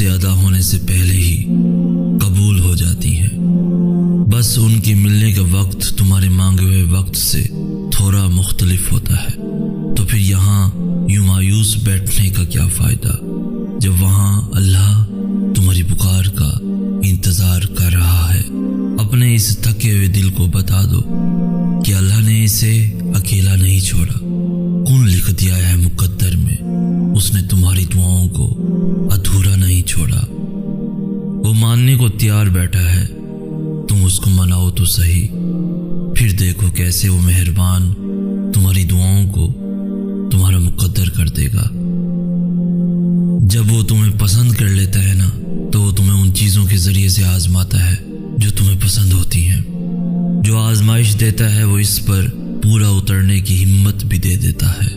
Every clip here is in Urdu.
سے ادا ہونے سے پہلے ہی قبول ہو جاتی ہیں۔ بس ان کے ملنے کا وقت تمہارے مانگے ہوئے وقت سے تھوڑا مختلف ہوتا ہے، تو پھر یہاں یوں مایوس بیٹھنے کا کیا فائدہ، جب وہاں اللہ تمہاری پکار کا انتظار کر رہا ہے۔ اپنے اس تھکے ہوئے دل کو بتا دو کہ اللہ نے اسے اکیلا نہیں چھوڑا، کون لکھ دیا ہے مقدر میں، اس نے تمہاری دعاؤں کو ادھورا نہیں چھوڑا۔ وہ ماننے کو تیار بیٹھا ہے، تم اس کو مناؤ تو صحیح، پھر دیکھو کیسے وہ مہربان تمہاری دعاؤں کو تمہارا مقدر کر دے گا۔ جب وہ تمہیں پسند کر لیتا ہے نا، تو وہ تمہیں ان چیزوں کے ذریعے سے آزماتا ہے جو تمہیں پسند ہوتی ہیں۔ جو آزمائش دیتا ہے وہ اس پر پورا اترنے کی ہمت بھی دے دیتا ہے۔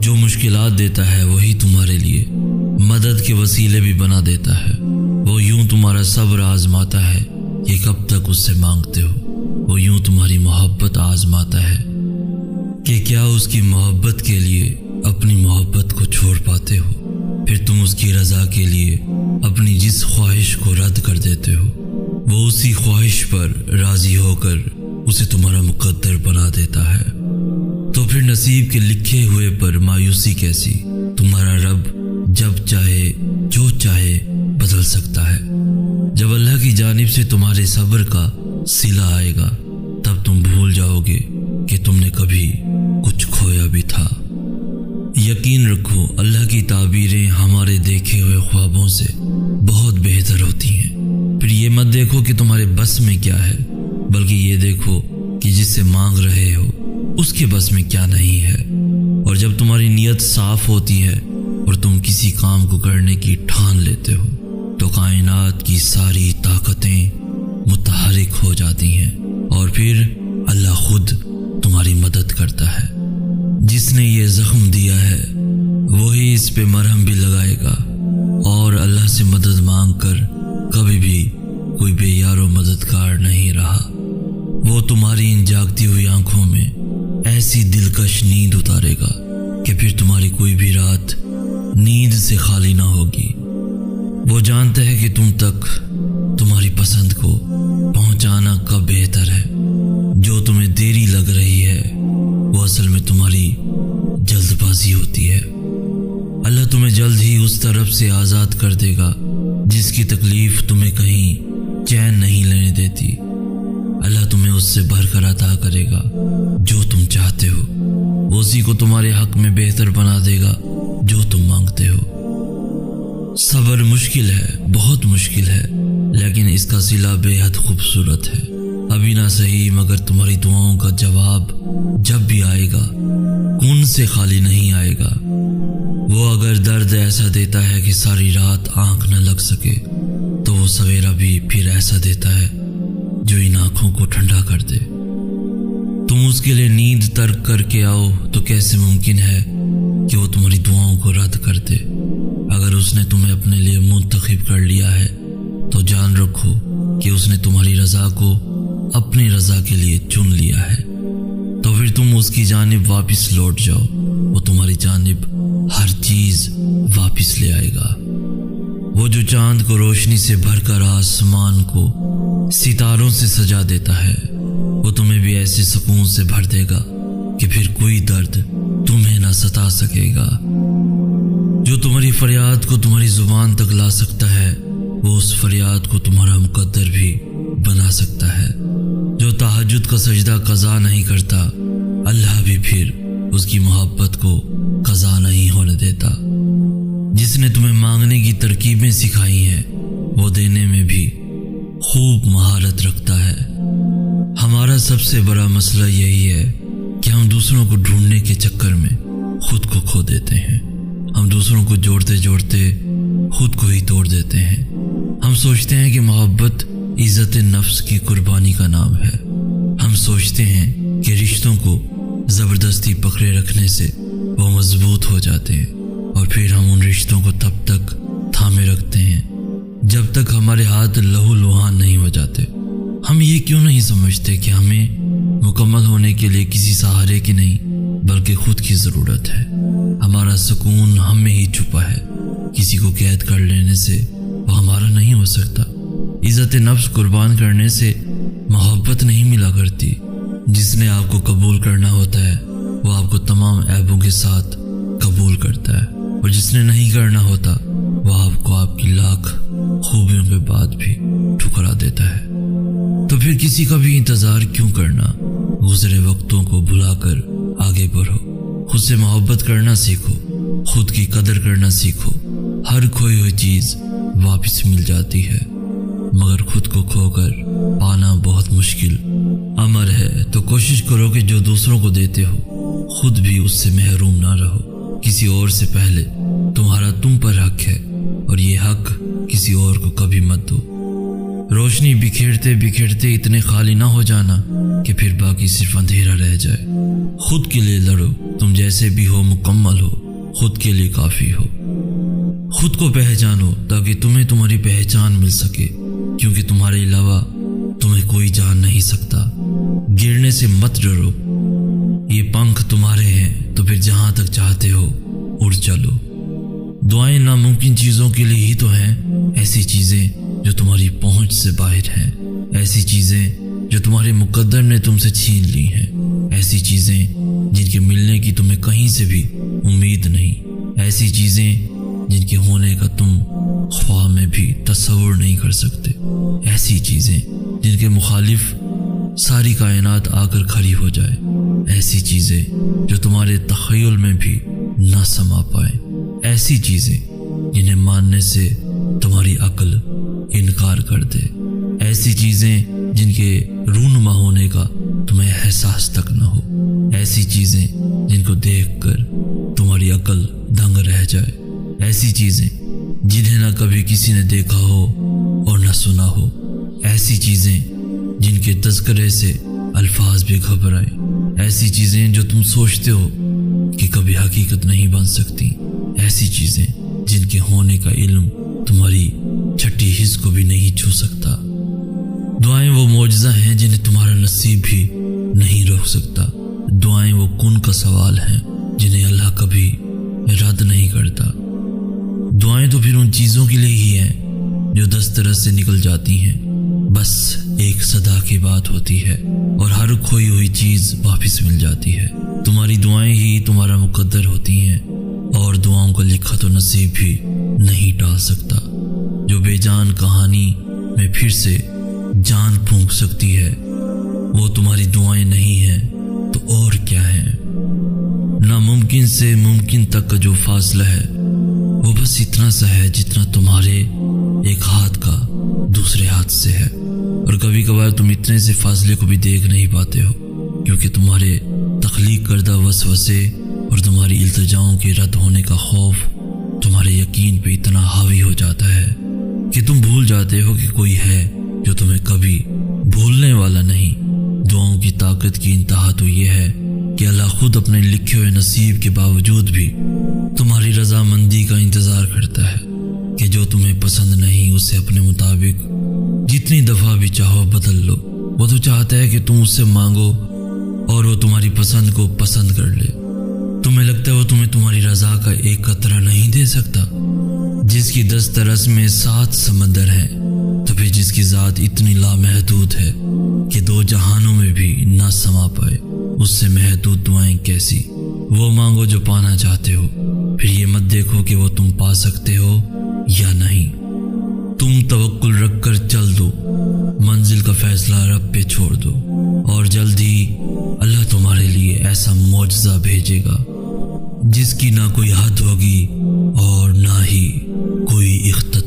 جو مشکلات دیتا ہے وہی تمہارے لیے مدد کے وسیلے بھی بنا دیتا ہے۔ وہ یوں تمہارا صبر آزماتا ہے کہ کب تک اس سے مانگتے ہو، وہ یوں تمہاری محبت آزماتا ہے کہ کیا اس کی محبت کے لیے اپنی محبت کو چھوڑ پاتے ہو۔ پھر تم اس کی رضا کے لیے اپنی جس خواہش کو رد کر دیتے ہو، وہ اسی خواہش پر راضی ہو کر اسے تمہارا مقدر بنا دیتا ہے۔ تو پھر نصیب کے لکھے ہوئے پر مایوسی کیسی؟ تمہارا رب جب چاہے جو چاہے بدل سکتا ہے۔ جب اللہ کی جانب سے تمہارے صبر کا صلہ آئے گا، تب تم بھول جاؤ گے کہ تم نے کبھی کچھ کھویا بھی تھا۔ یقین رکھو، اللہ کی تعبیریں ہمارے دیکھے ہوئے خوابوں سے بہت بہتر ہوتی ہیں۔ پھر یہ مت دیکھو کہ تمہارے بس میں کیا ہے، بلکہ یہ دیکھو کہ جس سے مانگ رہے ہو اس کے بس میں کیا نہیں ہے۔ اور جب تمہاری نیت صاف ہوتی ہے اور تم کسی کام کو کرنے کی ٹھان لیتے ہو، تو کائنات کی ساری طاقتیں متحرک ہو جاتی ہیں، اور پھر اللہ خود تمہاری مدد کرتا ہے۔ جس نے یہ زخم دیا ہے وہی اس پہ مرہم بھی لگائے گا، اور اللہ سے مدد مانگ کر کبھی بھی کوئی بے یار و مددگار نہیں رہا۔ وہ تمہاری ان جاگتی ہوئی آنکھوں میں ایسی دلکش نیند اتارے گا کہ پھر تمہاری کوئی بھی رات نیند سے خالی نہ ہوگی۔ وہ جانتا ہے کہ تم تک تمہاری پسند کو پہنچانا کب بہتر ہے۔ جو تمہیں دیری لگ رہی ہے وہ اصل میں تمہاری جلد بازی ہوتی ہے۔ اللہ تمہیں جلد ہی اس طرف سے آزاد کر دے گا جس کی تکلیف تمہیں کہیں چین نہیں لینے دیتی۔ اللہ تمہیں اس سے بھر کر عطا کرے گا جو تم چاہتے ہو، وہ اسی کو تمہارے حق میں بہتر بنا دے گا جو تم مانگتے ہو۔ صبر مشکل ہے، بہت مشکل ہے، لیکن اس کا صلہ بے حد خوبصورت ہے۔ ابھی نہ صحیح مگر تمہاری دعاؤں کا جواب جب بھی آئے گا کون سے خالی نہیں آئے گا۔ وہ اگر درد ایسا دیتا ہے کہ ساری رات آنکھ نہ لگ سکے، تو وہ سویرا بھی پھر ایسا دیتا ہے جو ان آنکھوں کو ٹھنڈا کر دے۔ تم اس کے لیے نیند ترک کر کے آؤ تو کیسے ممکن ہے کہ وہ تمہاری دعاؤں کو رد کر دے؟ اگر اس نے تمہیں اپنے لیے منتخب کر لیا ہے تو جان رکھو کہ اس نے تمہاری رضا کو اپنی رضا کے لیے چن لیا ہے۔ تو پھر تم اس کی جانب واپس لوٹ جاؤ، وہ تمہاری جانب ہر چیز واپس لے آئے گا۔ وہ جو چاند کو روشنی سے بھر کر آسمان کو ستاروں سے سجا دیتا ہے، وہ تمہیں بھی ایسے سکون سے بھر دے گا کہ پھر کوئی درد تمہیں نہ ستا سکے گا۔ جو تمہاری فریاد کو تمہاری زبان تک لا سکتا ہے، وہ اس فریاد کو تمہارا مقدر بھی بنا سکتا ہے۔ جو تہجد کا سجدہ قضا نہیں کرتا، اللہ بھی پھر اس کی محبت کو قضا نہیں ہونے دیتا۔ جس نے تمہیں مانگنے کی ترکیبیں سکھائی ہیں، وہ دینے میں بھی خوب مہارت رکھتا ہے۔ ہمارا سب سے بڑا مسئلہ یہی ہے کہ ہم دوسروں کو ڈھونڈنے کے چکر میں خود کو کھو دیتے ہیں۔ ہم دوسروں کو جوڑتے جوڑتے خود کو ہی توڑ دیتے ہیں۔ ہم سوچتے ہیں کہ محبت عزت نفس کی قربانی کا نام ہے۔ ہم سوچتے ہیں کہ رشتوں کو زبردستی پکڑے رکھنے سے وہ مضبوط ہو جاتے ہیں، اور پھر ہم ان رشتوں کو تب تک تھامے رکھتے ہیں جب تک ہمارے ہاتھ لہو لہان نہیں ہو جاتے۔ ہم یہ کیوں نہیں سمجھتے کہ ہمیں مکمل ہونے کے لیے کسی سہارے کی نہیں بلکہ خود کی ضرورت ہے۔ ہمارا سکون ہم میں ہی چھپا ہے۔ کسی کو قید کر لینے سے وہ ہمارا نہیں ہو سکتا۔ عزت نفس قربان کرنے سے محبت نہیں ملا کرتی۔ جس نے آپ کو قبول کرنا ہوتا ہے وہ آپ کو تمام عیبوں کے ساتھ قبول کرتا ہے، اور جس نے نہیں کرنا ہوتا وہ آپ کو آپ کی لاکھ خوبیوں کے بعد بھی ٹھکرا دیتا ہے۔ تو پھر کسی کا بھی انتظار کیوں کرنا؟ گزرے وقتوں کو بھلا کر آگے بڑھو، خود سے محبت کرنا سیکھو، خود کی قدر کرنا سیکھو۔ ہر کھوئی ہوئی چیز واپس مل جاتی ہے، مگر خود کو کھو کر پانا بہت مشکل امر ہے۔ تو کوشش کرو کہ جو دوسروں کو دیتے ہو خود بھی اس سے محروم نہ رہو۔ کسی اور سے پہلے تمہارا تم پر حق ہے، اور یہ حق کسی اور کو کبھی مت دو۔ روشنی بکھیرتے بکھیرتے اتنے خالی نہ ہو جانا کہ پھر باقی صرف اندھیرا رہ جائے۔ خود کے لیے لڑو، تم جیسے بھی ہو مکمل ہو، خود کے لیے کافی ہو۔ خود کو پہچانو تاکہ تمہیں تمہاری پہچان مل سکے، کیونکہ تمہارے علاوہ تمہیں کوئی جان نہیں سکتا۔ گرنے سے مت ڈرو، یہ پنکھ تمہارے ہیں تو پھر جہاں تک چاہتے ہو اڑ چلو۔ دعائیں ناممکن چیزوں کے لیے ہی تو ہیں، ایسی چیزیں جو تمہاری پہنچ سے باہر ہیں، ایسی چیزیں جو تمہارے مقدر نے تم سے چھین لی ہیں، ایسی چیزیں جن کے ملنے کی تمہیں کہیں سے بھی امید نہیں، ایسی چیزیں جن کے ہونے کا تم خواب میں بھی تصور نہیں کر سکتے، ایسی چیزیں جن کے مخالف ساری کائنات آ کر کھڑی ہو جائے، ایسی چیزیں جو تمہارے تخیل میں بھی نہ سما پائے، ایسی چیزیں جنہیں ماننے سے تمہاری عقل انکار کر دے، ایسی چیزیں جن کے رونما ہونے کا تمہیں احساس تک نہ ہو، ایسی چیزیں جن کو دیکھ کر تمہاری عقل دنگ رہ جائے، ایسی چیزیں جنہیں نہ کبھی کسی نے دیکھا ہو اور نہ سنا ہو، ایسی چیزیں جن کے تذکرے سے الفاظ بھی گھبرائیں، ایسی چیزیں جو تم سوچتے ہو کہ کبھی حقیقت نہیں بن سکتی، ایسی چیزیں جن کے ہونے کا علم تمہاری چھٹی حص کو بھی نہیں چھو سکتا۔ دعائیں وہ معجزہ ہیں جنہیں تمہارا نصیب بھی نہیں روک سکتا۔ دعائیں وہ کن کا سوال ہیں جنہیں اللہ کبھی رد نہیں کرتا۔ دعائیں تو پھر ان چیزوں کے لیے ہی ہیں جو دسترس سے نکل جاتی ہیں، بس ایک صدا کی بات ہوتی ہے اور ہر کھوئی ہوئی چیز واپس مل جاتی ہے۔ تمہاری دعائیں ہی تمہارا مقدر ہوتی ہیں، اور دعاؤں کا لکھا تو نصیب بھی نہیں ٹال سکتا۔ جو بے جان کہانی میں پھر سے جان پھونک سکتی ہے وہ تمہاری دعائیں نہیں ہیں تو اور کیا ہیں؟ ناممکن سے ممکن تک کا جو فاصلہ ہے وہ بس اتنا سا ہے جتنا تمہارے ایک ہاتھ کا دوسرے ہاتھ سے ہے، اور کبھی کبھار تم اتنے سے فاصلے کو بھی دیکھ نہیں پاتے ہو، کیونکہ تمہارے تخلیق کردہ وسوسے اور تمہاری التجاؤں کے رد ہونے کا خوف تمہارے یقین پہ اتنا حاوی ہو جاتا ہے کہ تم بھول جاتے ہو کہ کوئی ہے جو تمہیں کبھی بھولنے والا نہیں۔ دعاؤں کی طاقت کی انتہا تو یہ ہے کہ اللہ خود اپنے لکھے ہوئے نصیب کے باوجود بھی تمہاری رضامندی کا انتظار کرتا ہے کہ جو تمہیں پسند نہیں اسے اپنے مطابق جتنی دفعہ بھی چاہو بدل لو۔ وہ تو چاہتا ہے کہ تم اس سے مانگو اور وہ تمہاری پسند کو پسند کر لے۔ تمہیں لگتا ہے وہ تمہیں تمہاری رضا کا ایک قطرہ نہیں دے سکتا؟ جس کی دسترس میں 7 سمندر ہیں، تو پھر جس کی ذات اتنی لامحدود ہے کہ 2 جہانوں میں بھی نہ سما پائے، اس سے محدود دعائیں کیسی؟ وہ مانگو جو پانا چاہتے ہو، پھر یہ مت دیکھو کہ وہ تم پا سکتے ہو یا نہیں۔ تم توکل رکھ کر چل دو، منزل کا فیصلہ رب پہ چھوڑ دو، اور جلد ہی اللہ تمہارے لیے ایسا معجزہ بھیجے گا جس کی نہ کوئی حد ہوگی اور نہ ہی کوئی اختلاف۔